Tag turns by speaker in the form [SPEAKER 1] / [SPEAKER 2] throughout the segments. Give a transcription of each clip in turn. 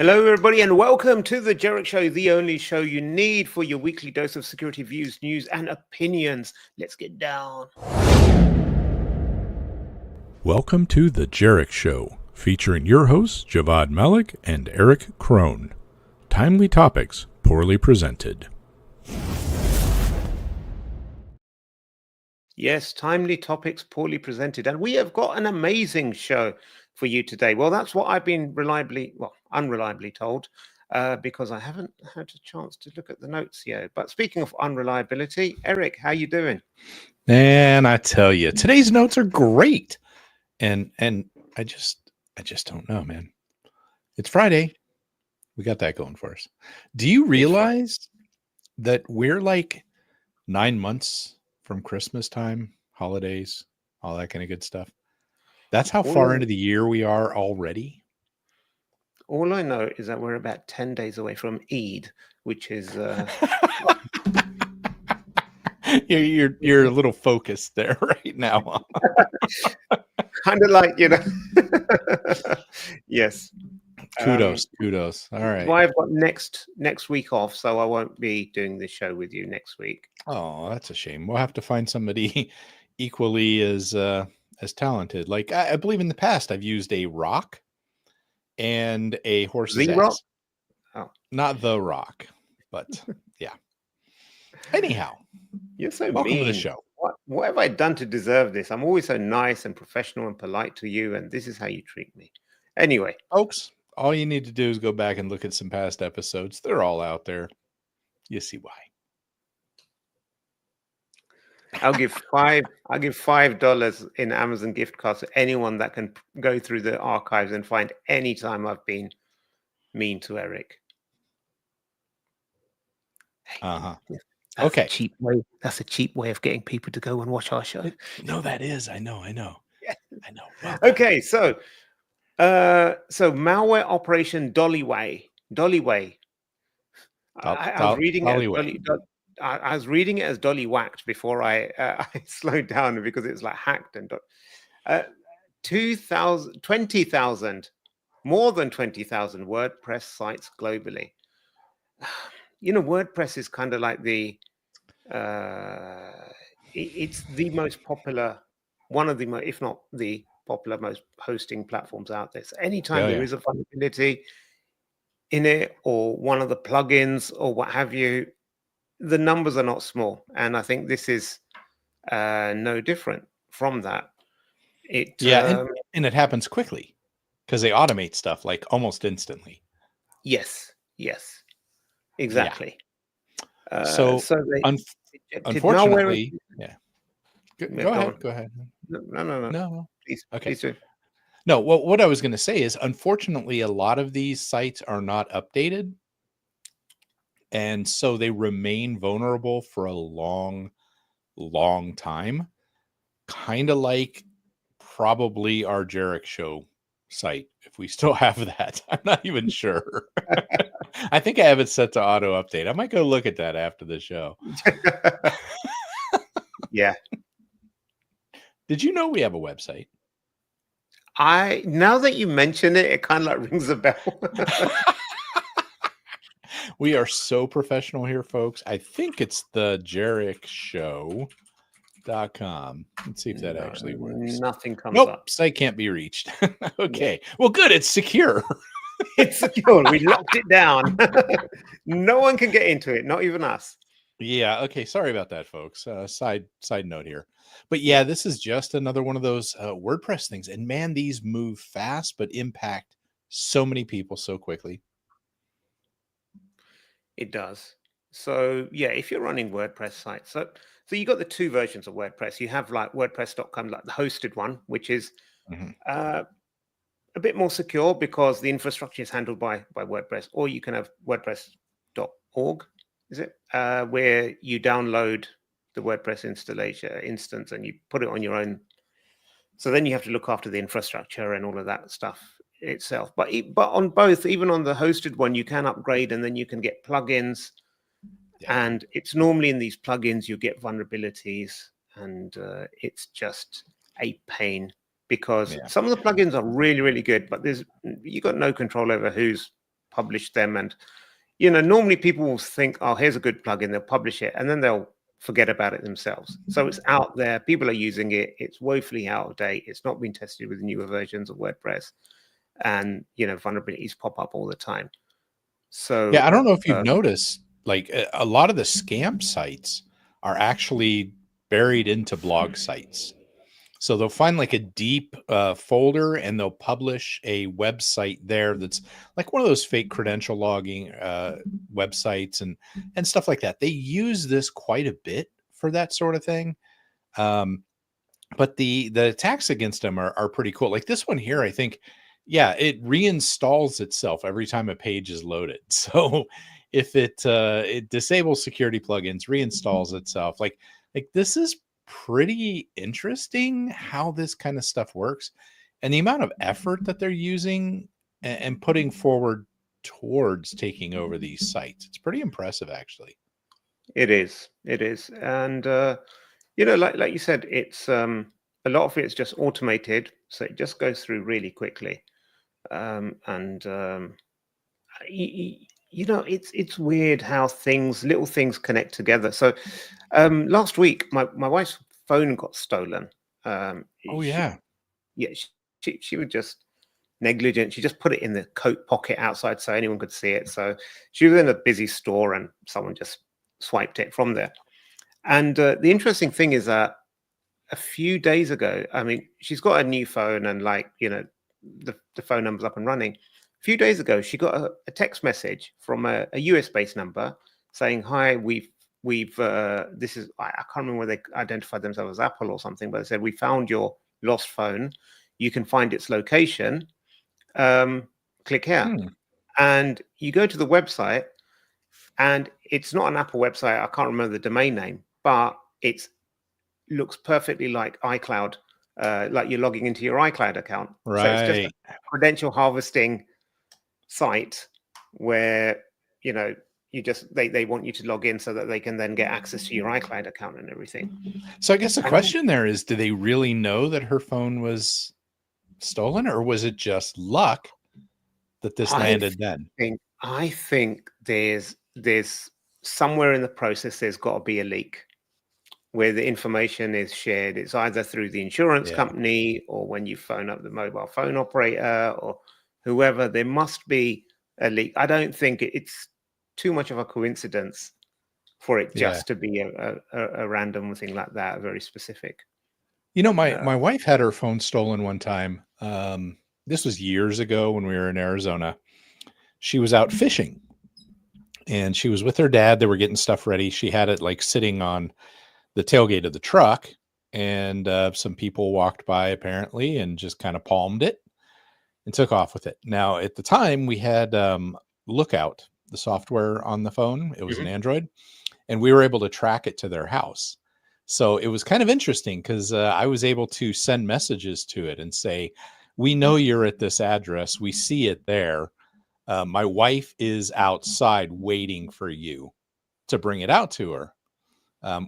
[SPEAKER 1] Hello, everybody, and welcome to the Jerick Show, the only show you need for your weekly dose of security views, news, and opinions. Let's get down.
[SPEAKER 2] Welcome to the Jerick Show, featuring your hosts, Javvad Malik and Eric Krohn. Timely topics, poorly presented.
[SPEAKER 1] Yes, timely topics, poorly presented. And we have got an amazing show for you today. Well, that's what I've been unreliably told, because I haven't had a chance to look at the notes yet. But speaking of unreliability, Eric, how you doing?
[SPEAKER 2] And I tell you, today's notes are great. And I just don't know, man. It's Friday. We got that going for us. Do you realize that we're like 9 months from Christmas time, holidays, all that kind of good stuff? That's how far into the year we are already.
[SPEAKER 1] All I know is that we're about 10 days away from Eid, which is
[SPEAKER 2] you're a little focused there right now.
[SPEAKER 1] Kind of like, yes.
[SPEAKER 2] Kudos. All right.
[SPEAKER 1] Well, I've got next week off, so I won't be doing this show with you next week.
[SPEAKER 2] Oh, that's a shame. We'll have to find somebody equally as talented. Like I believe in the past, I've used a rock and a horse's ass.
[SPEAKER 1] Rock? Oh,
[SPEAKER 2] not the rock, but yeah. Anyhow,
[SPEAKER 1] you're so
[SPEAKER 2] welcome
[SPEAKER 1] mean.
[SPEAKER 2] to the show.
[SPEAKER 1] What have I done to deserve this? I'm always so nice and professional and polite to you, and this is how you treat me. Anyway,
[SPEAKER 2] folks, all you need to do is go back and look at some past episodes. They're all out there. You see why.
[SPEAKER 1] I'll give $5 in Amazon gift cards to anyone that can go through the archives and find any time I've been mean to Eric.
[SPEAKER 2] Uh-huh.
[SPEAKER 1] That's
[SPEAKER 2] okay.
[SPEAKER 1] That's a cheap way of getting people to go and watch our show.
[SPEAKER 2] No, that is. I know.
[SPEAKER 1] Yeah.
[SPEAKER 2] I know. Well,
[SPEAKER 1] okay, so malware operation Dollyway. I was reading it. I was reading it as Dolly Whacked before I slowed down because it was like hacked and 20,000, more than 20,000 WordPress sites globally. WordPress is kind of like it's the most popular, one of the most, if not the popular, most hosting platforms out there. So anytime there is a vulnerability in it or one of the plugins or what have you, the numbers are not small. And I think this is no different from that.
[SPEAKER 2] And it happens quickly because they automate stuff like almost instantly.
[SPEAKER 1] Yes, exactly.
[SPEAKER 2] Yeah. So unfortunately, Go ahead. No.
[SPEAKER 1] Please,
[SPEAKER 2] okay.
[SPEAKER 1] Please do.
[SPEAKER 2] No, well, what I was going to say is, unfortunately, a lot of these sites are not updated. And so they remain vulnerable for a long, long time. Kind of like probably our Jerick Show site, if we still have that. I'm not even sure. I think I have it set to auto update. I might go look at that after the show.
[SPEAKER 1] Yeah.
[SPEAKER 2] Did you know we have a website?
[SPEAKER 1] Now that you mention it, it kind of like rings a bell.
[SPEAKER 2] We are so professional here, folks. I think it's the JerickShow.com. Let's see if that actually works.
[SPEAKER 1] Nothing comes up.
[SPEAKER 2] Site can't be reached. Okay. Yeah. Well, good. It's secure.
[SPEAKER 1] It's secure. We locked it down. No one can get into it, not even us.
[SPEAKER 2] Yeah. Okay. Sorry about that, folks. Side note here. But yeah, this is just another one of those WordPress things. And man, these move fast, but impact so many people so quickly.
[SPEAKER 1] It does. So yeah, if you're running WordPress sites, so you got the two versions of WordPress. You have like WordPress.com, like the hosted one, which is a bit more secure because the infrastructure is handled by WordPress. Or you can have WordPress.org, is it? Where you download the WordPress instance and you put it on your own. So then you have to look after the infrastructure and all of that stuff itself. But on both, even on the hosted one, you can upgrade and then you can get plugins. Yeah. And it's normally in these plugins you get vulnerabilities, and it's just a pain because some of the plugins are really, really good, but you got no control over who's publish them. And, you know, normally people will think, oh, here's a good plugin, they'll publish it, and then they'll forget about it themselves. So it's out there, people are using it, it's woefully out of date, it's not been tested with newer versions of WordPress, and, you know, vulnerabilities pop up all the time. So
[SPEAKER 2] Yeah, I don't know if you've noticed, like a lot of the scam sites are actually buried into blog sites. So they'll find like a deep folder and they'll publish a website there that's like one of those fake credential logging websites and stuff like that. They use this quite a bit for that sort of thing. But the attacks against them are pretty cool. Like this one here, I think, yeah, it reinstalls itself every time a page is loaded. So if it disables security plugins, reinstalls itself, like this is pretty interesting how this kind of stuff works, and the amount of effort that they're using and putting forward towards taking over these sites. It's pretty impressive, actually.
[SPEAKER 1] It is, and you know, like you said, it's a lot of it's just automated, so it just goes through really quickly. And you know, it's weird how little things connect together. So last week, my wife's phone got stolen.
[SPEAKER 2] Oh yeah.
[SPEAKER 1] She was just negligent. She just put it in the coat pocket outside so anyone could see it. So she was in a busy store and someone just swiped it from there. And the interesting thing is that a few days ago, I mean, she's got a new phone and, like, you know, the phone number's up and running. A few days ago, she got a text message from a US-based number saying, "Hi, this is," I can't remember whether they identified themselves as Apple or something, but they said, "We found your lost phone. You can find its location. Click here." And you go to the website, and it's not an Apple website. I can't remember the domain name, but it looks perfectly like iCloud, like you're logging into your iCloud account.
[SPEAKER 2] Right.
[SPEAKER 1] So it's just a credential harvesting site where, you know, they want you to log in so that they can then get access to your iCloud account and everything.
[SPEAKER 2] So I guess the question there is, do they really know that her phone was stolen, or was it just luck that this landed then?
[SPEAKER 1] I think there's somewhere in the process there's got to be a leak where the information is shared. It's either through the insurance company or when you phone up the mobile phone operator or whoever. There must be a leak. I don't think it's too much of a coincidence for it just to be a random thing like that, very specific.
[SPEAKER 2] You know, my wife had her phone stolen one time. This was years ago when we were in Arizona. She was out fishing and she was with her dad. They were getting stuff ready. She had it like sitting on the tailgate of the truck, and some people walked by apparently and just kind of palmed it and took off with it. Now, at the time, we had Lookout, the software on the phone. It was an Android, and we were able to track it to their house. So it was kind of interesting because I was able to send messages to it and say, "We know you're at this address. We see it there. My wife is outside waiting for you to bring it out to her.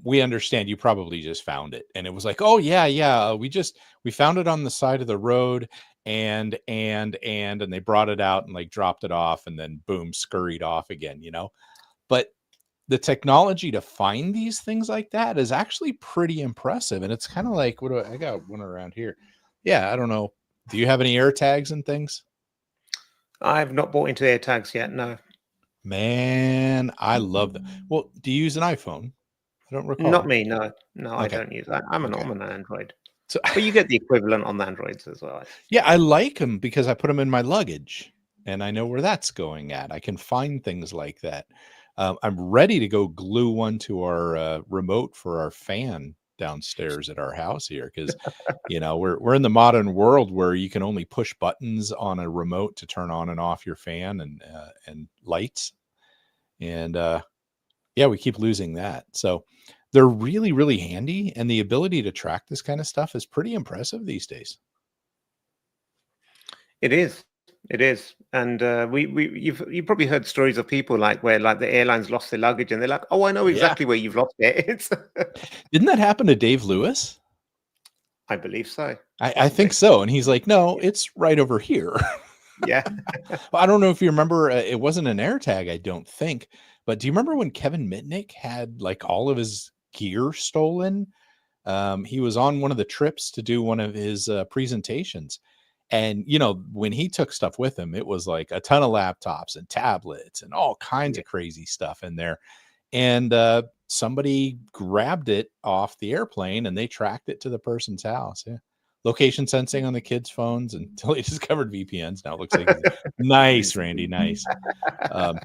[SPEAKER 2] We understand you probably just found it." And it was like, "Oh yeah. We found it on the side of the road and they brought it out and like dropped it off and then boom, scurried off again, you know." But the technology to find these things like that is actually pretty impressive. And it's kind of like, I got one around here. Yeah. I don't know. Do you have any air tags and things?
[SPEAKER 1] I've not bought into air tags yet. No.
[SPEAKER 2] Man, I love them. Well, do you use an iPhone? I don't recall.
[SPEAKER 1] Not me. No, okay. I don't use that. I'm an Android. So, but you get the equivalent on the Androids as well.
[SPEAKER 2] Yeah, I like them because I put them in my luggage and I know where that's going at. I can find things like that. I'm ready to go glue one to our remote for our fan downstairs at our house here because, you know, we're in the modern world where you can only push buttons on a remote to turn on and off your fan and lights. And yeah, we keep losing that. So they're really, really handy. And the ability to track this kind of stuff is pretty impressive these days.
[SPEAKER 1] It is. And you've probably heard stories of people like where like the airlines lost their luggage and they're like, "Oh, I know exactly where you've lost it."
[SPEAKER 2] Didn't that happen to Dave Lewis?
[SPEAKER 1] I believe so.
[SPEAKER 2] I think so. And he's like, "No, it's right over here."
[SPEAKER 1] Yeah.
[SPEAKER 2] Well, I don't know if you remember, it wasn't an AirTag, I don't think, but do you remember when Kevin Mitnick had like all of his gear stolen? He was on one of the trips to do one of his presentations. And, when he took stuff with him, it was like a ton of laptops and tablets and all kinds
[SPEAKER 1] Yeah.
[SPEAKER 2] of crazy stuff in there. And somebody grabbed it off the airplane and they tracked it to the person's house. Yeah. Location sensing on the kids' phones until he discovered VPNs. Now it looks like he's nice, Randy. Nice. Um,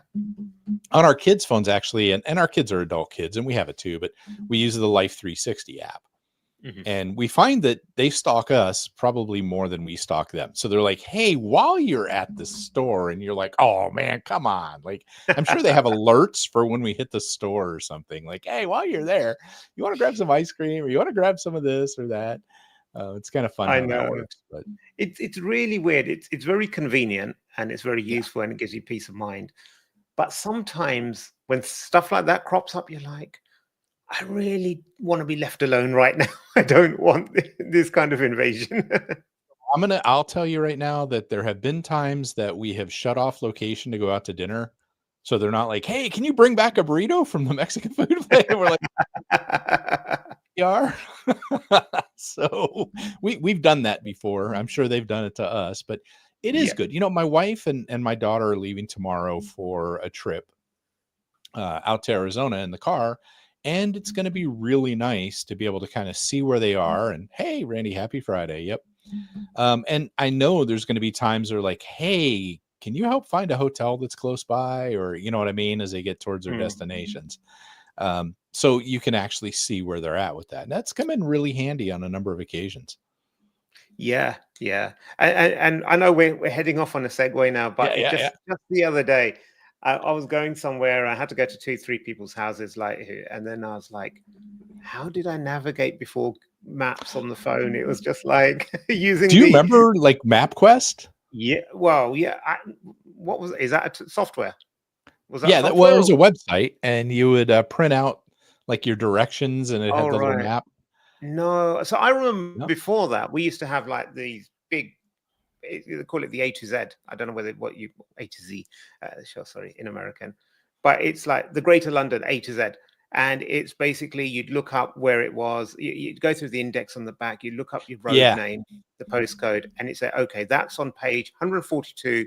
[SPEAKER 2] on our kids' phones, actually, and our kids are adult kids, and we have it too, but we use the Life 360 app.
[SPEAKER 1] Mhm.
[SPEAKER 2] And we find that they stalk us probably more than we stalk them. So they're like, hey, while you're at the store, and you're like, oh man, come on. Like, I'm sure they have alerts for when we hit the store or something. Like, hey, while you're there, you want to grab some ice cream or you want to grab some of this or that. It's kind of fun
[SPEAKER 1] I
[SPEAKER 2] how that
[SPEAKER 1] know.
[SPEAKER 2] works. But
[SPEAKER 1] It's really weird. It's very convenient and it's very
[SPEAKER 2] yeah,
[SPEAKER 1] useful and it gives you peace of mind. But sometimes when stuff like that crops up, you're like, I really want to be left alone right now. I don't want this kind of invasion.
[SPEAKER 2] I'll tell you right now that there have been times that we have shut off location to go out to dinner. So they're not like, hey, can you bring back a burrito from the Mexican food place? And we're like, we are. So we've done that before. I'm sure they've done it to us, but it is
[SPEAKER 1] Yeah.
[SPEAKER 2] good. My wife and my daughter are leaving tomorrow for a trip out to Arizona in the car. And it's going to be really nice to be able to kind of see where they are. And hey, Randy, happy Friday. Yep. And I know there's going to be times they're like, hey, can you help find a hotel that's close by? Or, you know what I mean, as they get towards their
[SPEAKER 1] Mm.
[SPEAKER 2] destinations. So you can actually see where they're at with that. And that's come in really handy on a number of occasions.
[SPEAKER 1] Yeah, yeah. And I know we're heading off on a segue now,
[SPEAKER 2] Yeah,
[SPEAKER 1] but it
[SPEAKER 2] yeah, yeah.
[SPEAKER 1] just the other day, I was going somewhere. I had to go to 2, 3 people's houses, like, and then I was like, how did I navigate before maps on the phone? It was just like
[SPEAKER 2] Do
[SPEAKER 1] using
[SPEAKER 2] you
[SPEAKER 1] the
[SPEAKER 2] remember like MapQuest?
[SPEAKER 1] yeah. Well, yeah. What was is that software? Was that
[SPEAKER 2] Yeah, well, it
[SPEAKER 1] software?
[SPEAKER 2] was
[SPEAKER 1] Or,
[SPEAKER 2] a website, and you would print out like your directions, and it
[SPEAKER 1] oh
[SPEAKER 2] had the little
[SPEAKER 1] right.
[SPEAKER 2] map.
[SPEAKER 1] No. So I remember
[SPEAKER 2] No,
[SPEAKER 1] before that we used to have like these big they call it the A to Z. I don't know whether what you A to Z, sure, sorry, in American, but it's like the Greater London A to Z, and it's basically you'd look up where it was. You'd go through the index on the back. You look up your road
[SPEAKER 2] yeah,
[SPEAKER 1] name, the postcode, and it say, okay, that's on page 142,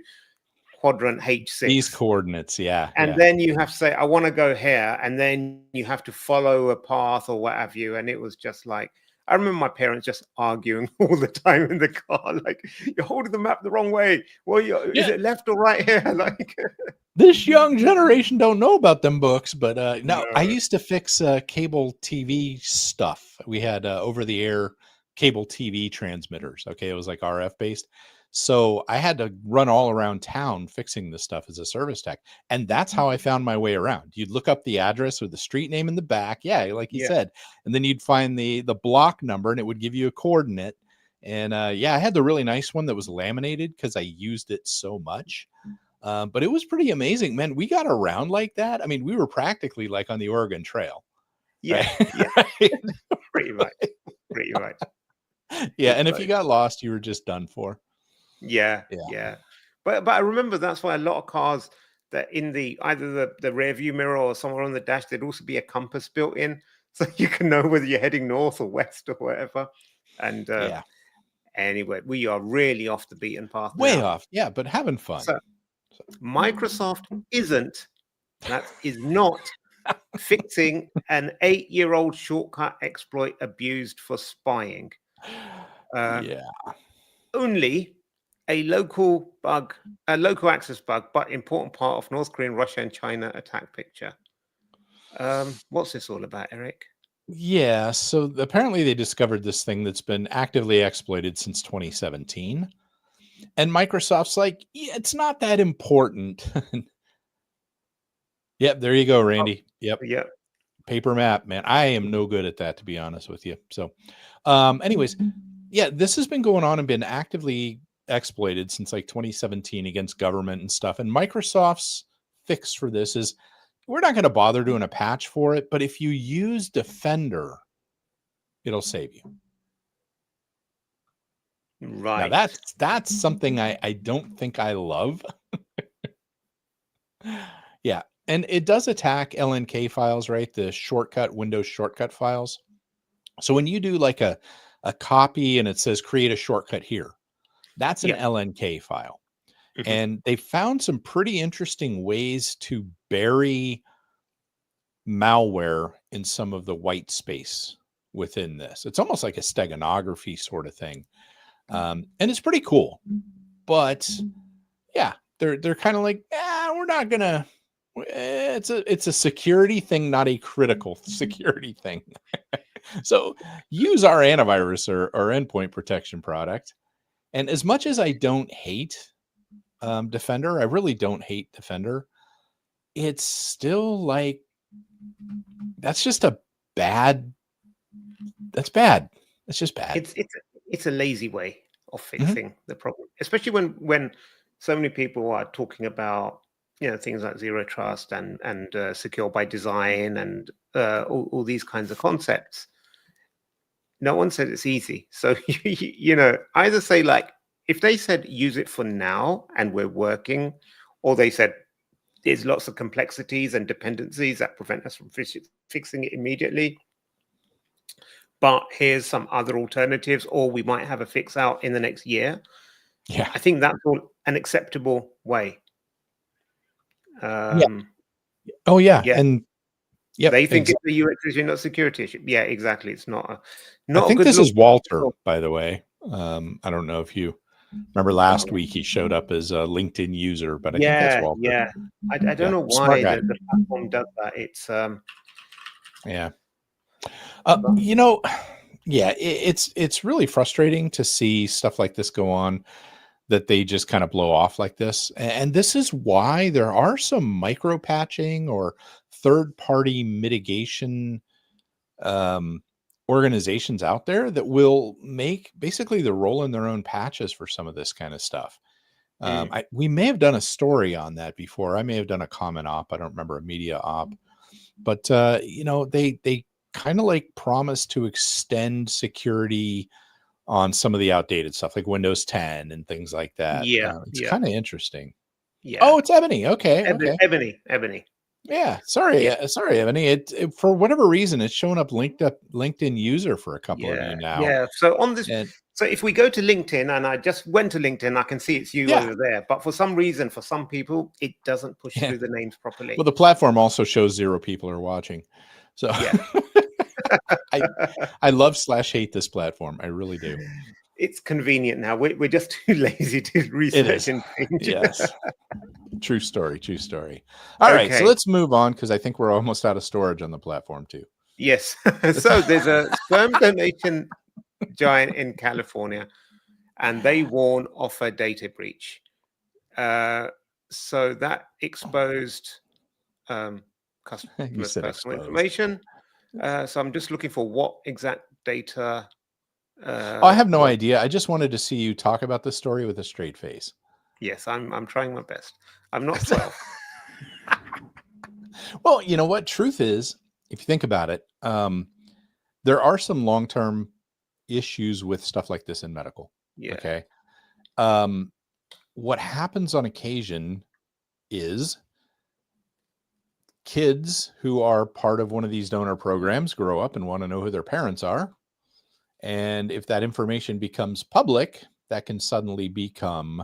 [SPEAKER 1] quadrant
[SPEAKER 2] these
[SPEAKER 1] H6.
[SPEAKER 2] coordinates. Yeah,
[SPEAKER 1] And
[SPEAKER 2] yeah,
[SPEAKER 1] then you have to say, I want to go here. And then you have to follow a path or what have you. And it was just like, I remember my parents just arguing all the time in the car, like, you're holding the map the wrong way. Well, is
[SPEAKER 2] yeah.
[SPEAKER 1] it left or right here? Like,
[SPEAKER 2] This young generation don't know about them books, but no, I
[SPEAKER 1] no.
[SPEAKER 2] used to fix cable TV stuff. We had over the air cable TV transmitters. Okay, it was like RF based. So I had to run all around town fixing this stuff as a service tech. And that's how I found my way around. You'd look up the address or the street name in the back. Yeah, like you
[SPEAKER 1] Yeah.
[SPEAKER 2] said. And then you'd find the block number and it would give you a coordinate. And yeah, I had the really nice one that was laminated because I used it so much. But it was pretty amazing, man. We got around like that. I mean, we were practically like on the Oregon Trail, right?
[SPEAKER 1] Yeah. Yeah.
[SPEAKER 2] Right?
[SPEAKER 1] Pretty much. Pretty much.
[SPEAKER 2] Yeah,
[SPEAKER 1] It's
[SPEAKER 2] and if you
[SPEAKER 1] like,
[SPEAKER 2] got lost, you were just done for.
[SPEAKER 1] yeah.
[SPEAKER 2] Yeah.
[SPEAKER 1] Yeah. But I remember that's why a lot of cars that in the either the rear view mirror or somewhere on the dash, there'd also be a compass built in so you can know whether you're heading north or west or whatever. And
[SPEAKER 2] Yeah.
[SPEAKER 1] anyway, we are really off the beaten path
[SPEAKER 2] Way
[SPEAKER 1] now.
[SPEAKER 2] off. Yeah, but having fun.
[SPEAKER 1] So Microsoft is not fixing an 8-year-old shortcut exploit abused for spying. Uh,
[SPEAKER 2] Yeah.
[SPEAKER 1] only a local access bug, but important part of North Korean, Russia, and China attack picture. What's this all about, Eric?
[SPEAKER 2] Yeah. So apparently they discovered this thing that's been actively exploited since 2017. And Microsoft's like, yeah, it's not that important. Yep, there you go,
[SPEAKER 1] Oh,
[SPEAKER 2] Randy. Yep.
[SPEAKER 1] yeah.
[SPEAKER 2] Paper map, man. I am no good at that, to be honest with you. So, anyways, yeah, this has been going on and been actively exploited since like 2017 against government and stuff. And Microsoft's fix for this is we're not going to bother doing a patch for it, but if you use Defender, it'll save you. Now
[SPEAKER 1] Right.
[SPEAKER 2] that's something I don't think I love. Yeah, and it does attack LNK files, right? The shortcut Windows shortcut files. So when you do like a copy and it says create a shortcut here, that's an
[SPEAKER 1] Yeah.
[SPEAKER 2] LNK file.
[SPEAKER 1] Hmm.
[SPEAKER 2] And they found some pretty interesting ways to bury malware in some of the white space within this. It's almost like a steganography sort of thing. And it's pretty cool. But yeah, they're kind of like, we're not gonna. It's a security thing, not a critical security thing. So use our antivirus or endpoint protection product. And as much as I don't hate Defender, I really don't hate Defender. It's still like that's just a bad. That's bad. It's just bad.
[SPEAKER 1] It's a lazy way of
[SPEAKER 2] Mhm.
[SPEAKER 1] fixing the problem, especially when so many people are talking about things like zero trust and secure by design and all these kinds of concepts. No one said it's easy. So either say like if they said use it for now and we're working, or they said there's lots of complexities and dependencies that prevent us from fixing it immediately. But here's some other alternatives, or we might have a fix out in the next year.
[SPEAKER 2] Yeah.
[SPEAKER 1] I think that's all an acceptable way.
[SPEAKER 2] Yeah.
[SPEAKER 1] Um,
[SPEAKER 2] Oh yeah.
[SPEAKER 1] yeah,
[SPEAKER 2] And yep.
[SPEAKER 1] they think it's a UX issue, not a security issue. Yeah, exactly. It's not
[SPEAKER 2] I
[SPEAKER 1] a
[SPEAKER 2] think
[SPEAKER 1] good
[SPEAKER 2] this
[SPEAKER 1] look.
[SPEAKER 2] is Walter, by the way. I don't know if you remember last week he showed up as a LinkedIn user, but I think that's
[SPEAKER 1] Yeah,
[SPEAKER 2] Walter.
[SPEAKER 1] yeah. I don't
[SPEAKER 2] Yeah,
[SPEAKER 1] know
[SPEAKER 2] smart
[SPEAKER 1] why
[SPEAKER 2] guy.
[SPEAKER 1] the platform does that. It's
[SPEAKER 2] Yeah.
[SPEAKER 1] but
[SPEAKER 2] Yeah, it's really frustrating to see stuff like this go on that they just kind of blow off like this. And this is why there are some micro patching or third party mitigation um, organizations out there that will make basically the roll in their own patches for some of this kind of stuff.
[SPEAKER 1] mm,
[SPEAKER 2] We may have done a story on that before. I may have done a comment op. I don't remember a media op, but they kind of like promise to extend security on some of the outdated stuff like Windows 10 and things like that.
[SPEAKER 1] yeah,
[SPEAKER 2] It's
[SPEAKER 1] yeah,
[SPEAKER 2] kind of interesting.
[SPEAKER 1] yeah.
[SPEAKER 2] Oh, it's Ebony. Okay, okay.
[SPEAKER 1] Ebony.
[SPEAKER 2] Yeah, sorry,
[SPEAKER 1] Yeah,
[SPEAKER 2] sorry, Ebony. It for whatever reason it's showing up LinkedIn user for a couple of you
[SPEAKER 1] yeah,
[SPEAKER 2] now,
[SPEAKER 1] yeah. So on this,
[SPEAKER 2] and
[SPEAKER 1] so if we go to LinkedIn, and I just went to LinkedIn, I can see it's you
[SPEAKER 2] yeah,
[SPEAKER 1] over there. But for some reason, for some people, it doesn't push
[SPEAKER 2] yeah.
[SPEAKER 1] through the names
[SPEAKER 2] Well,
[SPEAKER 1] properly.
[SPEAKER 2] the platform also shows 0 people are watching, so
[SPEAKER 1] Yeah.
[SPEAKER 2] I I love slash hate this platform. I really do.
[SPEAKER 1] It's convenient now. We're just too lazy to
[SPEAKER 2] It
[SPEAKER 1] research
[SPEAKER 2] is.
[SPEAKER 1] and change.
[SPEAKER 2] Yes. True story. True story. All right, so
[SPEAKER 1] Okay.
[SPEAKER 2] let's move on because I think we're almost out of storage on the platform too.
[SPEAKER 1] Yes. So there's a sperm donation giant in California, and they warn of a data breach. Uh, so that exposed
[SPEAKER 2] You
[SPEAKER 1] customers'
[SPEAKER 2] said
[SPEAKER 1] personal
[SPEAKER 2] exposed.
[SPEAKER 1] information. So I'm just looking for what exact data
[SPEAKER 2] Oh, I have no
[SPEAKER 1] was.
[SPEAKER 2] idea. I just wanted to see you talk about this story with a straight face.
[SPEAKER 1] Yes, I'm trying my best. I'm not 12.
[SPEAKER 2] Well, you know what? Truth is, if you think about it, there are some long term issues with stuff like this in medical.
[SPEAKER 1] Yeah.
[SPEAKER 2] Okay. Um, what happens on occasion is kids who are part of one of these donor programs grow up and want to know who their parents are. And if that information becomes public, that can suddenly become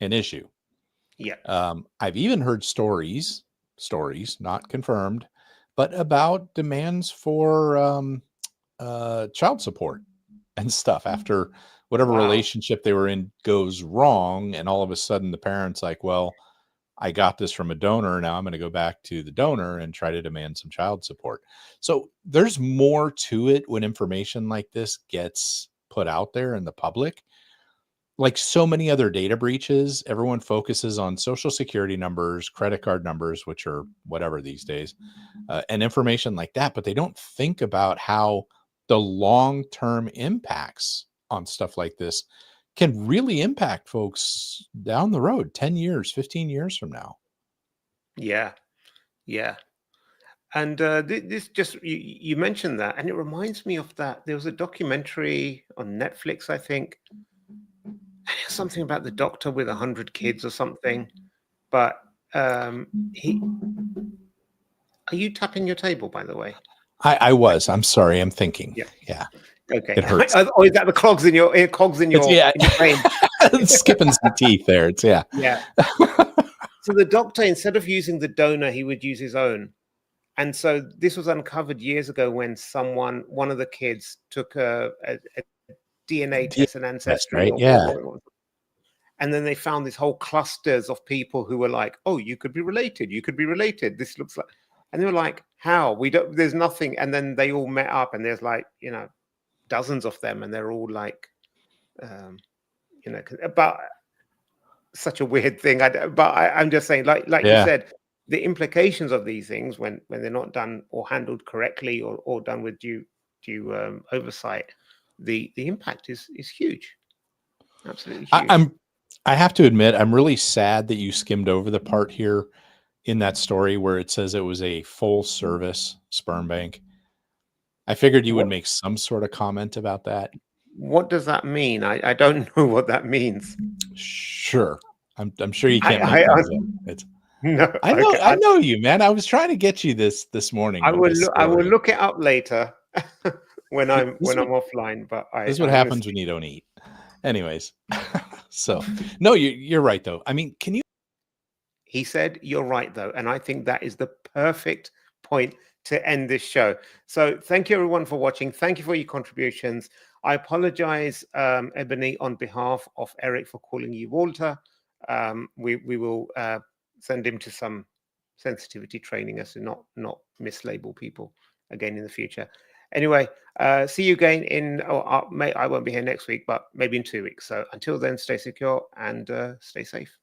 [SPEAKER 2] an issue.
[SPEAKER 1] Yeah.
[SPEAKER 2] I've even heard stories not confirmed, but about demands for child support and stuff after whatever
[SPEAKER 1] Wow.
[SPEAKER 2] relationship they were in goes wrong, and all of a sudden the parents like, well, I got this from a donor, now I'm going to go back to the donor and try to demand some child support. So there's more to it when information like this gets put out there in the public. Like so many other data breaches, everyone focuses on social security numbers, credit card numbers, which are whatever these days, and information like that. But they don't think about how the long term impacts on stuff like this can really impact folks down the road 10 years, 15 years from now.
[SPEAKER 1] Yeah. Yeah. And this just you mentioned that, and it reminds me of that. There was a documentary on Netflix, I think, something about the doctor with 100 kids or something. But he. Are you tapping your table, by the way?
[SPEAKER 2] I was. I'm sorry. I'm thinking.
[SPEAKER 1] Yeah.
[SPEAKER 2] Yeah.
[SPEAKER 1] Okay.
[SPEAKER 2] It hurts.
[SPEAKER 1] Or is that the clogs in your
[SPEAKER 2] Yeah.
[SPEAKER 1] in your brain?
[SPEAKER 2] Skipping some teeth there. It's yeah.
[SPEAKER 1] Yeah. So the doctor, instead of using the donor, he would use his own. And so this was uncovered years ago when one of the kids took a DNA test and
[SPEAKER 2] Test,
[SPEAKER 1] ancestry,
[SPEAKER 2] right?
[SPEAKER 1] or
[SPEAKER 2] Yeah.
[SPEAKER 1] what it was. And then they found this whole clusters of people who were like, "Oh, you could be related. You could be related. This looks like," and they were like, "How? We don't. There's nothing." And then they all met up, and there's like, dozens of them, and they're all like, about such a weird thing. I'm just saying, like you said, the implications of these things when they're not done or handled correctly or done with due oversight, the impact is huge, absolutely huge.
[SPEAKER 2] I have to admit, I'm really sad that you skimmed over the part here in that story where it says it was a full service sperm bank. I figured you would make some sort of comment about that.
[SPEAKER 1] What does that mean? I don't know what that means.
[SPEAKER 2] Sure. I'm sure you can't make things up. It's
[SPEAKER 1] no.
[SPEAKER 2] I know you, man. I was trying to get you this morning.
[SPEAKER 1] I will look it up later when I'm offline. But
[SPEAKER 2] this is what happens when you don't eat. Anyways, so no, you're right though. I mean, can you?
[SPEAKER 1] He said you're right though, and I think that is the perfect point to end this show. So thank you everyone for watching. Thank you for your contributions. I apologize, Ebony, on behalf of Eric for calling you Walter. We will send him to some sensitivity training as to not mislabel people again in the future. Anyway, see you again I won't be here next week, but maybe in 2 weeks. So until then, stay secure and stay safe.